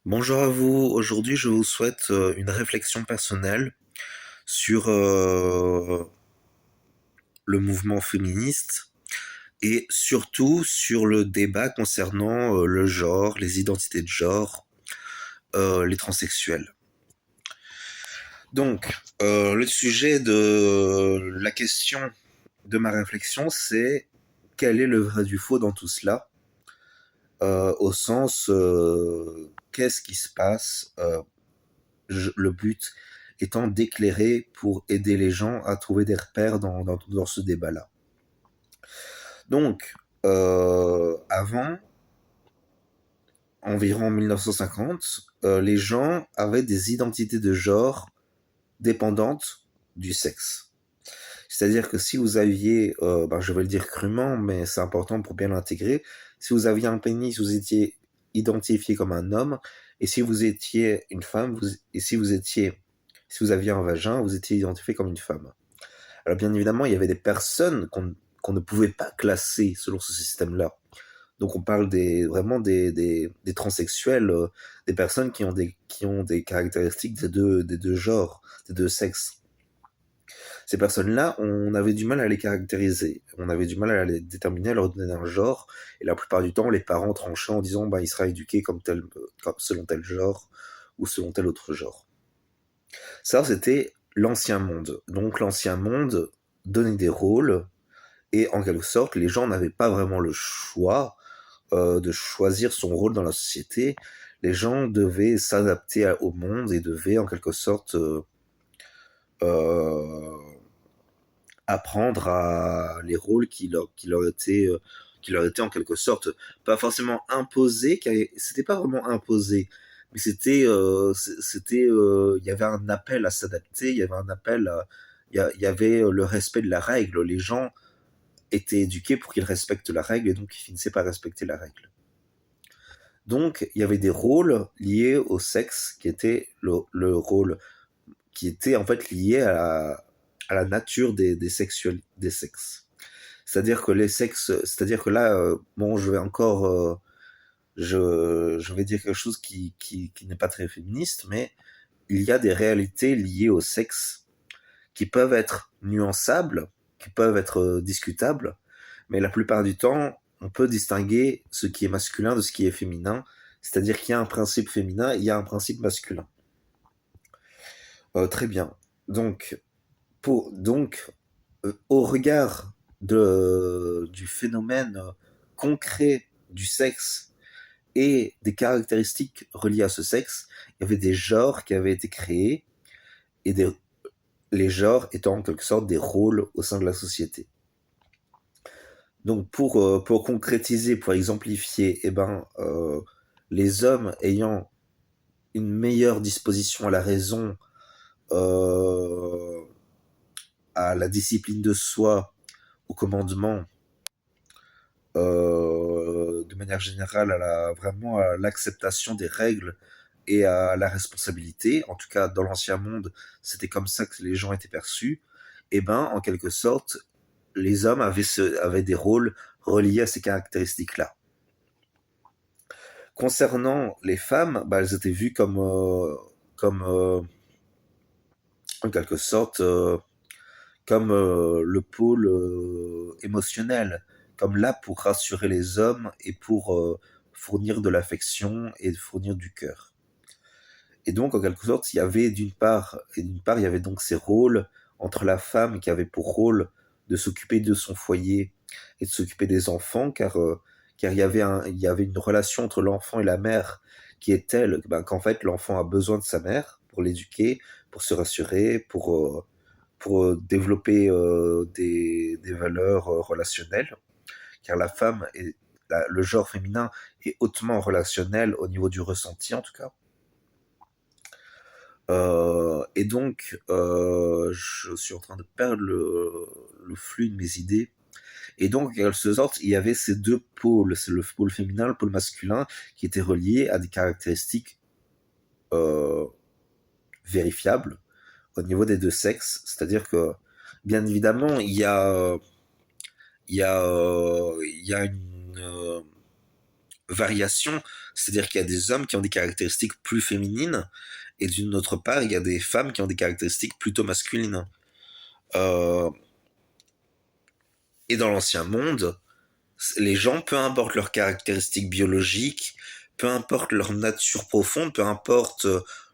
Bonjour à vous. Aujourd'hui, je vous souhaite une réflexion personnelle sur le mouvement féministe et surtout sur le débat concernant le genre, les identités de genre, les transsexuels. Donc, le sujet de la question de ma réflexion, c'est quel est le vrai du faux dans tout cela, au sens qu'est-ce qui se passe, le but étant d'éclairer pour aider les gens à trouver des repères dans ce débat-là. Donc, avant, environ 1950, les gens avaient des identités de genre dépendantes du sexe. C'est-à-dire que si vous aviez, je vais le dire crûment, mais c'est important pour bien l'intégrer, si vous aviez un pénis, vous étiez identifié comme un homme, et si vous étiez une femme, et si vous aviez un vagin, vous étiez identifié comme une femme. Alors bien évidemment, il y avait des personnes qu'on ne pouvait pas classer selon ce système-là. Donc on parle vraiment des transsexuels, des personnes qui ont des caractéristiques des deux genres, des deux sexes. Ces personnes-là, on avait du mal à les caractériser, on avait du mal à les déterminer, à leur donner un genre, et la plupart du temps, les parents tranchaient en disant bah, il sera éduqué selon tel genre ou selon tel autre genre. Ça, c'était l'ancien monde. Donc l'ancien monde donnait des rôles, et en quelque sorte, les gens n'avaient pas vraiment le choix de choisir son rôle dans la société. Les gens devaient s'adapter au monde et devaient en quelque sorte euh, apprendre à les rôles qui leur étaient en quelque sorte pas forcément imposés, car c'était pas vraiment imposé, mais il y avait un appel à s'adapter, il y avait un appel à, il y avait le respect de la règle. Les gens étaient éduqués pour qu'ils respectent la règle et donc ils finissaient par respecter la règle. Donc il y avait des rôles liés au sexe qui étaient le rôle qui était en fait lié à la nature des sexes. C'est-à-dire que les sexes, c'est-à-dire que là, bon, je vais encore, je vais dire quelque chose qui n'est pas très féministe, mais il y a des réalités liées au sexe qui peuvent être nuançables, qui peuvent être discutables, mais la plupart du temps, on peut distinguer ce qui est masculin de ce qui est féminin, c'est-à-dire qu'il y a un principe féminin et il y a un principe masculin. Très bien. Donc, au regard du phénomène concret du sexe et des caractéristiques reliées à ce sexe, il y avait des genres qui avaient été créés, et les genres étant en quelque sorte des rôles au sein de la société. Donc pour concrétiser, pour exemplifier, les hommes ayant une meilleure disposition à la raison, euh, à la discipline de soi, au commandement, de manière générale vraiment à l'acceptation des règles et à la responsabilité. En tout cas, dans l'ancien monde, c'était comme ça que les gens étaient perçus. Et ben, en quelque sorte, les hommes avaient des rôles reliés à ces caractéristiques-là. Concernant les femmes, bah, elles étaient vues comme en quelque sorte, comme le pôle émotionnel, comme là pour rassurer les hommes et pour fournir de l'affection et fournir du cœur. Et donc, en quelque sorte, il y avait d'une part, il y avait donc ces rôles entre la femme qui avait pour rôle de s'occuper de son foyer et de s'occuper des enfants, car il y avait une relation entre l'enfant et la mère qui est telle qu'en fait, l'enfant a besoin de sa mère pour l'éduquer, pour se rassurer, pour développer des valeurs relationnelles, car le genre féminin est hautement relationnel au niveau du ressenti en tout cas. Je suis en train de perdre le flux de mes idées. Et donc, en quelque sorte, il y avait ces deux pôles, c'est le pôle féminin, le pôle masculin, qui étaient reliés à des caractéristiques euh, vérifiables au niveau des deux sexes. C'est-à-dire que, bien évidemment, il y a variation, c'est-à-dire qu'il y a des hommes qui ont des caractéristiques plus féminines, et d'une autre part, il y a des femmes qui ont des caractéristiques plutôt masculines. Euh, et dans l'ancien monde, les gens, peu importe leurs caractéristiques biologiques, peu importe leur nature profonde, peu importe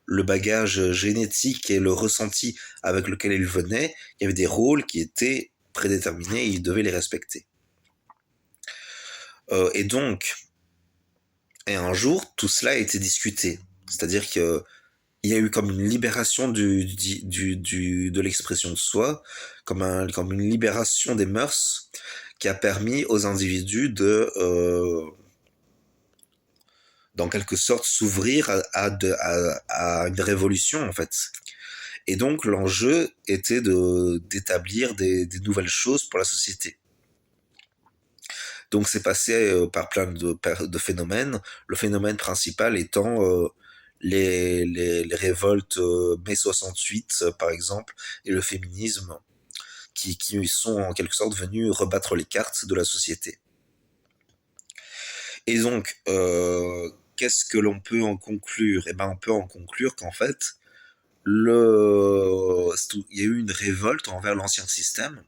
le bagage génétique et le ressenti avec lequel ils venaient, il y avait des rôles qui étaient prédéterminés et ils devaient les respecter. Et donc, et un jour, tout cela a été discuté. C'est-à-dire que il y a eu comme une libération de l'expression de soi, comme une libération des mœurs qui a permis aux individus d'en quelque sorte, s'ouvrir à une révolution, en fait. Et donc, l'enjeu était d'établir des nouvelles choses pour la société. Donc, c'est passé par plein de phénomènes. Le phénomène principal étant les révoltes mai 68, par exemple, et le féminisme, qui sont en quelque sorte venus rebattre les cartes de la société. Et donc, qu'est-ce que l'on peut en conclure? Eh ben, on peut en conclure qu'en fait, il y a eu une révolte envers l'ancien système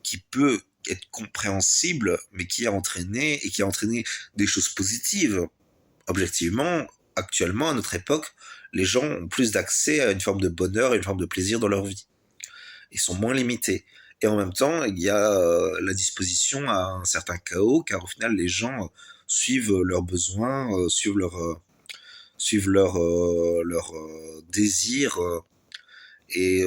qui peut être compréhensible, mais qui a entraîné des choses positives. Objectivement, actuellement, à notre époque, les gens ont plus d'accès à une forme de bonheur et une forme de plaisir dans leur vie. Ils sont moins limités. Et en même temps, il y a la disposition à un certain chaos, car au final, les gens suivent leurs besoins, suivent leur désir et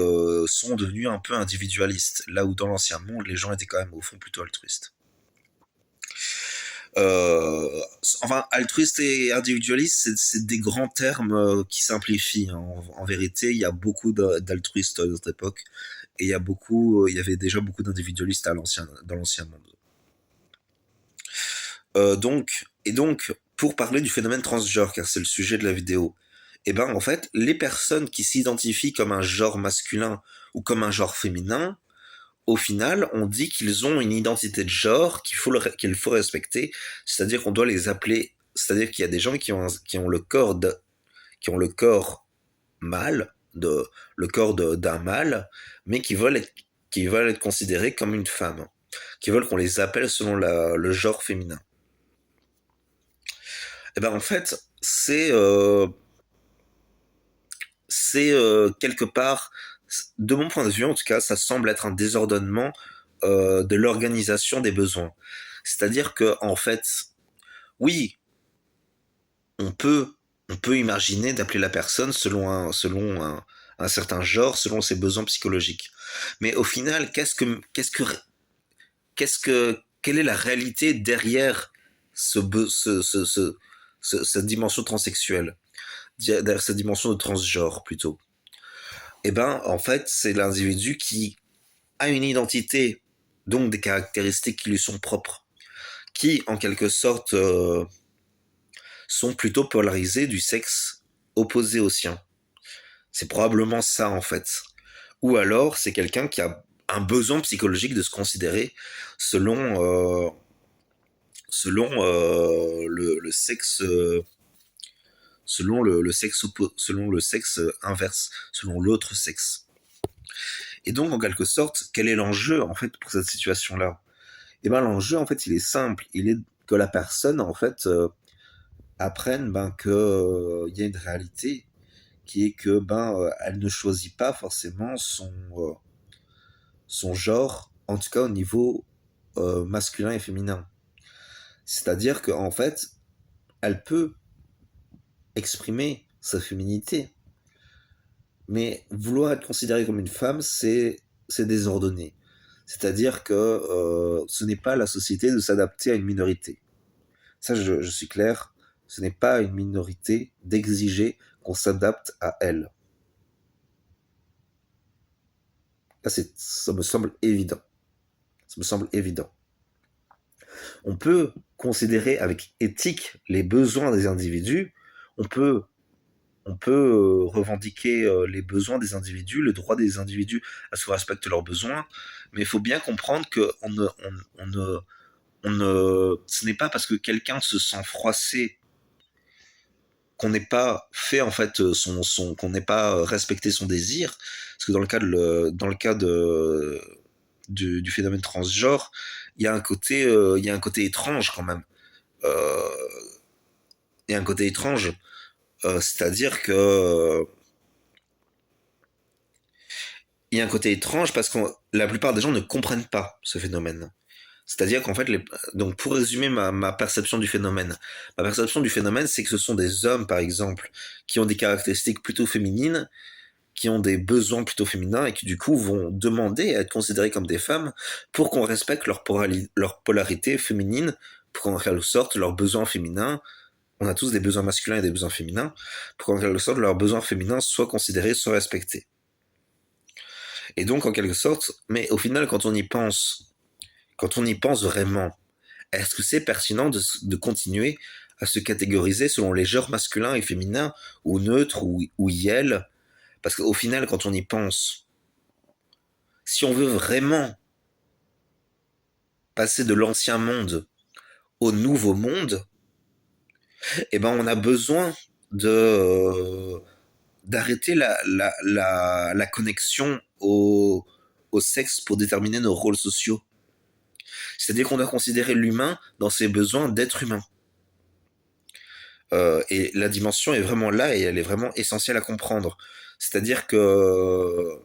sont devenus un peu individualistes. Là où dans l'ancien monde, les gens étaient quand même au fond plutôt altruistes. Enfin, altruiste et individualiste, c'est des grands termes qui simplifient. Hein. En vérité, il y a beaucoup d'altruistes à notre époque et il y avait déjà beaucoup d'individualistes dans l'ancien monde. Donc, pour parler du phénomène transgenre, car c'est le sujet de la vidéo, eh ben, en fait, les personnes qui s'identifient comme un genre masculin ou comme un genre féminin, au final, on dit qu'ils ont une identité de genre qu'il faut respecter, c'est-à-dire qu'on doit les appeler, c'est-à-dire qu'il y a des gens qui ont le corps mâle, le corps d'un mâle, mais qui veulent être considérés comme une femme, qui veulent qu'on les appelle selon le genre féminin. Eh ben en fait, c'est quelque part, de mon point de vue en tout cas, ça semble être un désordonnement de l'organisation des besoins. C'est-à-dire que en fait, oui, on peut on peut imaginer d'appeler la personne un certain genre, selon ses besoins psychologiques. Mais au final, quelle est la réalité derrière cette dimension transsexuelle, derrière cette dimension de transgenre plutôt? Eh ben, en fait, c'est l'individu qui a une identité, donc des caractéristiques qui lui sont propres, qui, en quelque sorte, sont plutôt polarisés du sexe opposé au sien. C'est probablement ça, en fait. Ou alors, c'est quelqu'un qui a un besoin psychologique de se considérer selon, le sexe, selon le sexe inverse, selon l'autre sexe. Et donc, en quelque sorte, quel est l'enjeu, en fait, pour cette situation-là? Eh ben, l'enjeu, en fait, il est simple. Il est que la personne, en fait, apprenne que il y a une réalité qui est que elle ne choisit pas forcément son genre, en tout cas au niveau masculin et féminin. C'est-à-dire qu'en fait, elle peut exprimer sa féminité, mais vouloir être considérée comme une femme, c'est désordonné. C'est-à-dire que ce n'est pas la société de s'adapter à une minorité. Ça, je suis clair, ce n'est pas une minorité d'exiger qu'on s'adapte à elle. Là, ça me semble évident. Ça me semble évident. On peut considérer avec éthique les besoins des individus, on peut, on peut revendiquer les besoins des individus, le droit des individus à ce qu'on respecte leurs besoins, mais il faut bien comprendre qu'on ce n'est pas parce que quelqu'un se sent froissé qu'on n'ait pas fait en fait qu'on n'ait pas respecté son désir, parce que dans le cas du phénomène transgenre, il y a un côté étrange quand même. Euh, il y a un côté étrange, c'est-à-dire que il y a un côté étrange parce que la plupart des gens ne comprennent pas ce phénomène. C'est-à-dire qu'en fait, donc pour résumer ma perception du phénomène, ma perception du phénomène, c'est que ce sont des hommes, par exemple, qui ont des caractéristiques plutôt féminines, qui ont des besoins plutôt féminins et qui du coup vont demander à être considérés comme des femmes pour qu'on respecte leur polarité féminine, pour qu'en quelque sorte leurs besoins féminins, on a tous des besoins masculins et des besoins féminins, pour qu'en quelque sorte leurs besoins féminins soient considérés, soient respectés. Et donc en quelque sorte, mais au final quand on y pense vraiment, est-ce que c'est pertinent de continuer à se catégoriser selon les genres masculins et féminins, ou neutres, ou IL? Parce qu'au final, quand on y pense, si on veut vraiment passer de l'ancien monde au nouveau monde, eh ben on a besoin de d'arrêter la connexion au sexe pour déterminer nos rôles sociaux. C'est-à-dire qu'on doit considérer l'humain dans ses besoins d'être humain. Et la dimension est vraiment là et elle est vraiment essentielle à comprendre. C'est-à-dire que,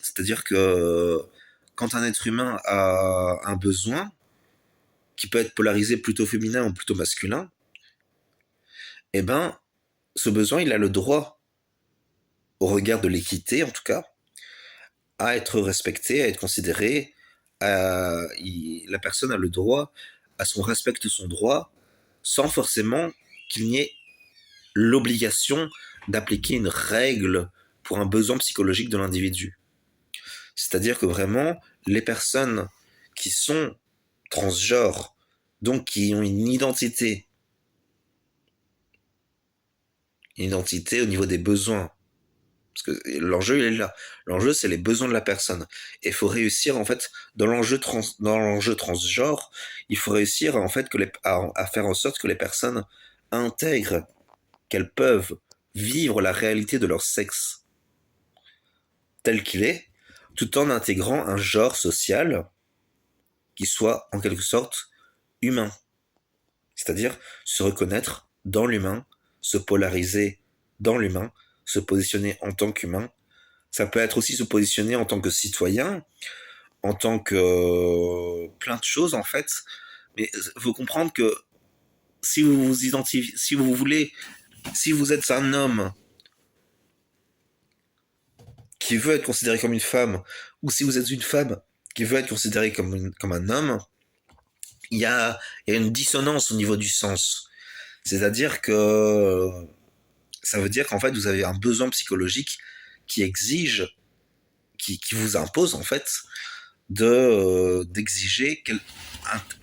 c'est-à-dire que quand un être humain a un besoin qui peut être polarisé plutôt féminin ou plutôt masculin, eh ben, ce besoin, il a le droit, au regard de l'équité en tout cas, à être respecté, à être considéré. La personne a le droit à ce qu'on respecte son droit sans forcément qu'il n'y ait l'obligation d'appliquer une règle pour un besoin psychologique de l'individu. C'est-à-dire que vraiment, les personnes qui sont transgenres, donc qui ont une identité au niveau des besoins, parce que l'enjeu il est là. L'enjeu c'est les besoins de la personne. Et il faut réussir en fait dans l'enjeu transgenre, il faut réussir en fait à faire en sorte que les personnes intègrent qu'elles peuvent vivre la réalité de leur sexe tel qu'il est, tout en intégrant un genre social qui soit en quelque sorte humain. C'est-à-dire se reconnaître dans l'humain, se polariser dans l'humain, se positionner en tant qu'humain. Ça peut être aussi se positionner en tant que citoyen, en tant que plein de choses en fait. Mais il faut comprendre que si vous vous identifiez, si vous voulez, si vous êtes un homme qui veut être considéré comme une femme, ou si vous êtes une femme qui veut être considérée comme un homme, il y a une dissonance au niveau du sens. C'est-à-dire que ça veut dire qu'en fait, vous avez un besoin psychologique qui exige, qui vous impose en fait d'exiger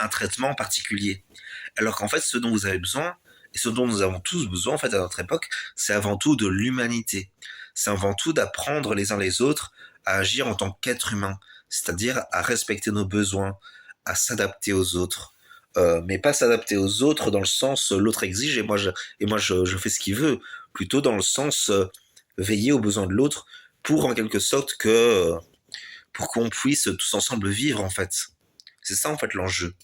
un traitement particulier. Alors qu'en fait, ce dont vous avez besoin, et ce dont nous avons tous besoin en fait à notre époque, c'est avant tout de l'humanité. C'est avant tout d'apprendre les uns les autres à agir en tant qu'être humain, c'est-à-dire à respecter nos besoins, à s'adapter aux autres. Mais pas s'adapter aux autres dans le sens l'autre exige et moi je fais ce qu'il veut, plutôt dans le sens veiller aux besoins de l'autre pour en quelque sorte pour qu'on puisse tous ensemble vivre en fait. C'est ça en fait l'enjeu.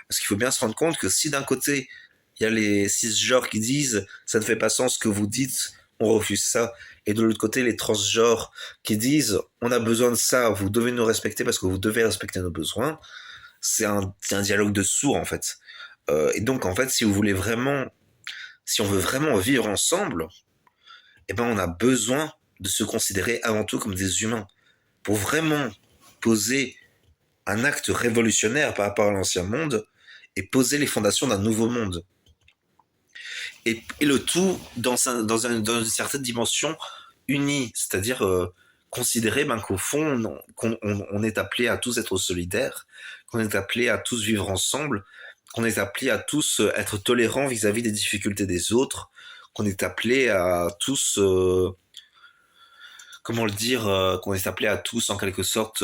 Parce qu'il faut bien se rendre compte que si d'un côté il y a les cisgenres qui disent ça ne fait pas sens ce que vous dites, on refuse ça, et de l'autre côté les transgenres qui disent on a besoin de ça, vous devez nous respecter parce que vous devez respecter nos besoins, c'est un dialogue de sourds en fait. Et donc en fait si on veut vraiment vivre ensemble, eh ben on a besoin de se considérer avant tout comme des humains pour vraiment poser un acte révolutionnaire par rapport à l'ancien monde et poser les fondations d'un nouveau monde. Et le tout dans une certaine dimension unie, c'est-à-dire considérer qu'au fond, on est appelé à tous être solidaires, qu'on est appelé à tous vivre ensemble, qu'on est appelé à tous être tolérants vis-à-vis des difficultés des autres, qu'on est appelé à tous, comment le dire, qu'on est appelé à tous en quelque sorte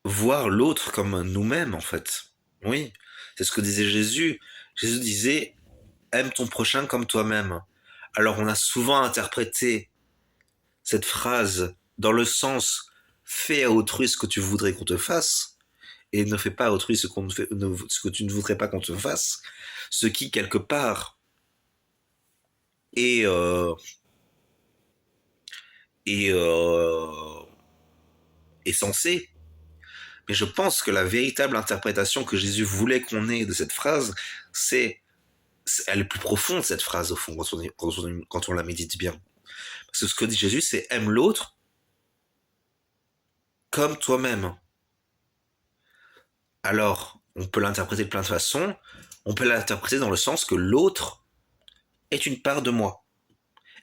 voir l'autre comme nous-mêmes, en fait. Oui, c'est ce que disait Jésus. Jésus disait, aime ton prochain comme toi-même. Alors on a souvent interprété cette phrase dans le sens, fais à autrui ce que tu voudrais qu'on te fasse, et ne fais pas à autrui ce que tu ne voudrais pas qu'on te fasse, ce qui, quelque part, est, euh, est, euh, est censé. Mais je pense que la véritable interprétation que Jésus voulait qu'on ait de cette phrase, c'est elle est plus profonde, cette phrase, au fond, quand on la médite bien. Parce que ce que dit Jésus, c'est aime l'autre comme toi-même. Alors, on peut l'interpréter de plein de façons. On peut l'interpréter dans le sens que l'autre est une part de moi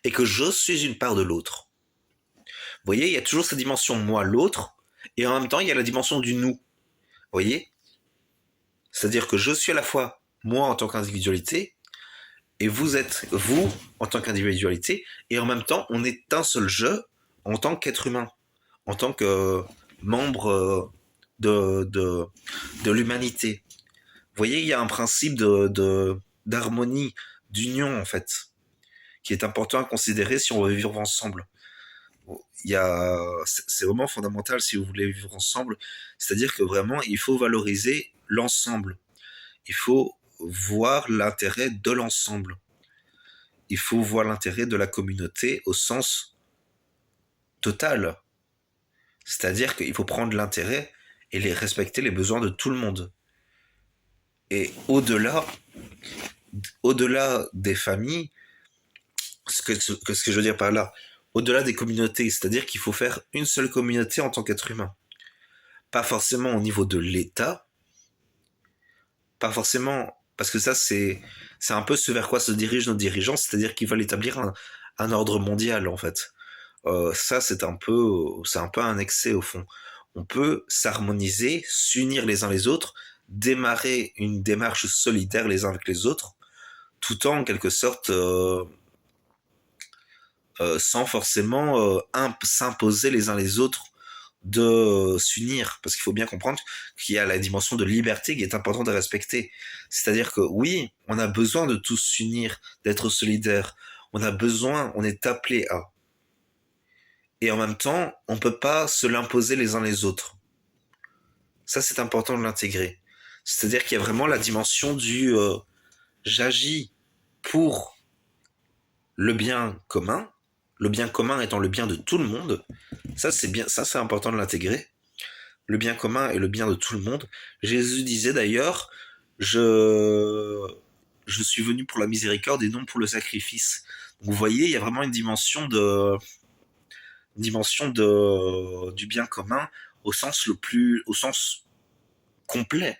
et que je suis une part de l'autre. Vous voyez, il y a toujours cette dimension moi, l'autre, et en même temps, il y a la dimension du nous. Vous voyez? C'est-à-dire que je suis à la fois moi en tant qu'individualité et vous êtes vous en tant qu'individualité, et en même temps, on est un seul je en tant qu'être humain, en tant que membre de, de, de l'humanité. Vous voyez, il y a un principe d'harmonie, d'union, en fait, qui est important à considérer si on veut vivre ensemble. C'est vraiment fondamental si vous voulez vivre ensemble. C'est-à-dire que vraiment, il faut valoriser l'ensemble. Il faut voir l'intérêt de l'ensemble. Il faut voir l'intérêt de la communauté au sens total. C'est-à-dire qu'il faut prendre l'intérêt et respecter les besoins de tout le monde. Et au-delà des familles, ce que je veux dire par là, au-delà des communautés, c'est-à-dire qu'il faut faire une seule communauté en tant qu'être humain. Pas forcément au niveau de l'État, pas forcément, parce que ça c'est un peu ce vers quoi se dirigent nos dirigeants, c'est-à-dire qu'ils veulent établir un ordre mondial en fait. Ça c'est un peu un excès au fond. On peut s'harmoniser, s'unir les uns les autres, démarrer une démarche solidaire les uns avec les autres, tout en quelque sorte sans forcément s'imposer les uns les autres de s'unir, parce qu'il faut bien comprendre qu'il y a la dimension de liberté qui est importante à respecter. C'est-à-dire que oui, on a besoin de tous s'unir, d'être solidaires, on a besoin, on est appelé à. Et en même temps, on peut pas se l'imposer les uns les autres. Ça, c'est important de l'intégrer. C'est-à-dire qu'il y a vraiment la dimension du j'agis pour le bien commun étant le bien de tout le monde. Ça, c'est bien, ça, c'est important de l'intégrer. Le bien commun est le bien de tout le monde. Jésus disait d'ailleurs, je, je suis venu pour la miséricorde et non pour le sacrifice. Donc, vous voyez, il y a vraiment du bien commun au sens complet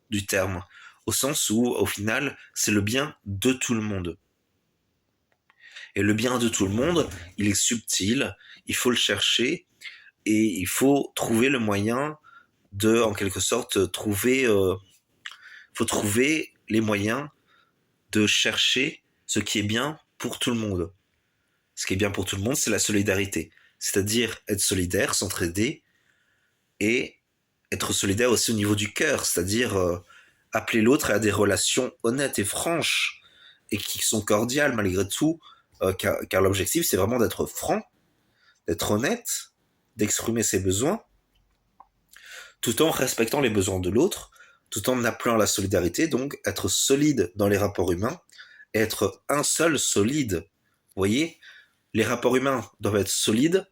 du terme, au sens où, au final, c'est le bien de tout le monde. Et le bien de tout le monde, il est subtil, il faut le chercher, et il faut trouver le moyen de, en quelque sorte, faut trouver les moyens de chercher ce qui est bien pour tout le monde. Ce qui est bien pour tout le monde, c'est la solidarité. C'est-à-dire être solidaire, s'entraider et être solidaire aussi au niveau du cœur, c'est-à-dire appeler l'autre à des relations honnêtes et franches et qui sont cordiales malgré tout, car l'objectif c'est vraiment d'être franc, d'être honnête, d'exprimer ses besoins, tout en respectant les besoins de l'autre, tout en appelant à la solidarité, donc être solide dans les rapports humains, et être un seul solide. Vous voyez, les rapports humains doivent être solides,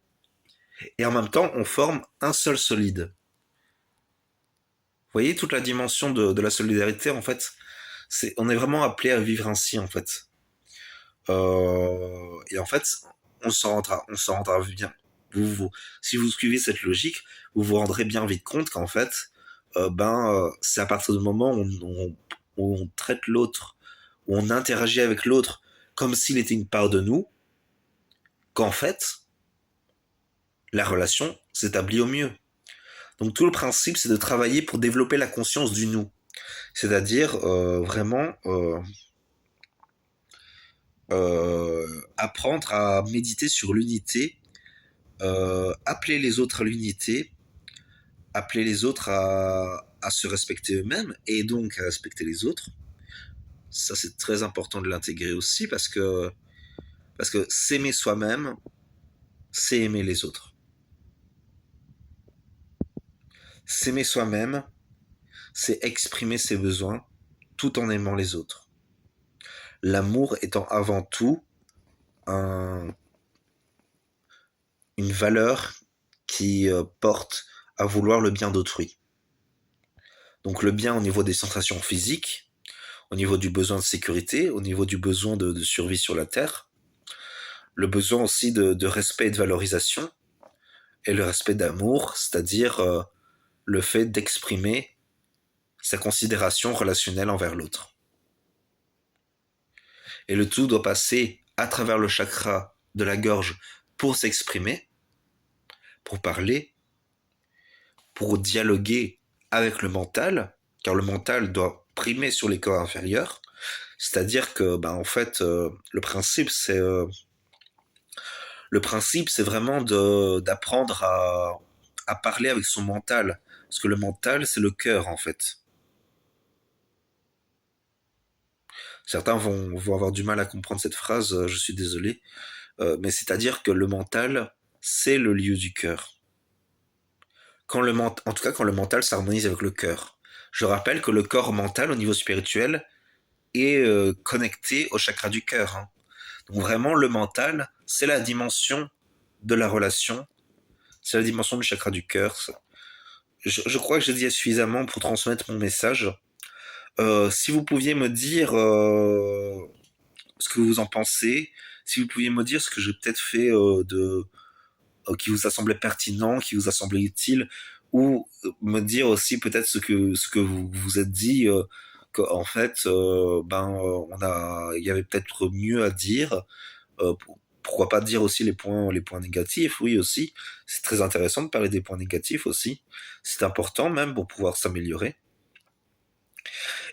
et en même temps, on forme un seul solide. Vous voyez toute la dimension de la solidarité, en fait, on est vraiment appelé à vivre ainsi, en fait. Et en fait, on s'en rendra bien. Si vous suivez cette logique, vous vous rendrez bien vite compte qu'en fait, c'est à partir du moment où on traite l'autre, où on interagit avec l'autre comme s'il était une part de nous, qu'en fait, la relation s'établit au mieux. Donc tout le principe, c'est de travailler pour développer la conscience du nous. C'est-à-dire vraiment apprendre à méditer sur l'unité, appeler les autres à l'unité, appeler les autres à se respecter eux-mêmes et donc à respecter les autres. Ça, c'est très important de l'intégrer aussi parce que s'aimer soi-même, c'est aimer les autres. S'aimer soi-même, c'est exprimer ses besoins tout en aimant les autres. L'amour étant avant tout un, une valeur qui porte à vouloir le bien d'autrui. Donc le bien au niveau des sensations physiques, au niveau du besoin de sécurité, au niveau du besoin de survie sur la Terre, le besoin aussi de respect et de valorisation, et le respect d'amour, c'est-à-dire le fait d'exprimer sa considération relationnelle envers l'autre. Et le tout doit passer à travers le chakra de la gorge pour s'exprimer, pour parler, pour dialoguer avec le mental, car le mental doit primer sur les corps inférieurs. C'est-à-dire que, bah, en fait, le principe, c'est vraiment d'apprendre à parler avec son mental, parce que le mental, c'est le cœur, en fait. Certains vont avoir du mal à comprendre cette phrase, je suis désolé, mais c'est-à-dire que le mental, c'est le lieu du cœur. En tout cas, quand le mental s'harmonise avec le cœur. Je rappelle que le corps mental, au niveau spirituel, est connecté au chakra du cœur. Hein. Donc vraiment, le mental, c'est la dimension de la relation, c'est la dimension du chakra du cœur. Je crois que j'ai dit suffisamment pour transmettre mon message. Si vous pouviez me dire ce que vous en pensez, si vous pouviez me dire ce que j'ai peut-être fait qui vous a semblé pertinent, qui vous a semblé utile, ou me dire aussi peut-être ce que vous vous êtes dit, qu'en fait, il y avait peut-être mieux à dire. Euh, Pourquoi pas dire aussi les points négatifs, oui aussi. C'est très intéressant de parler des points négatifs aussi. C'est important même pour pouvoir s'améliorer.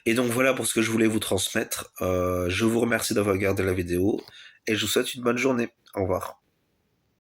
Et donc voilà pour ce que je voulais vous transmettre. Je vous remercie d'avoir regardé la vidéo et je vous souhaite une bonne journée. Au revoir.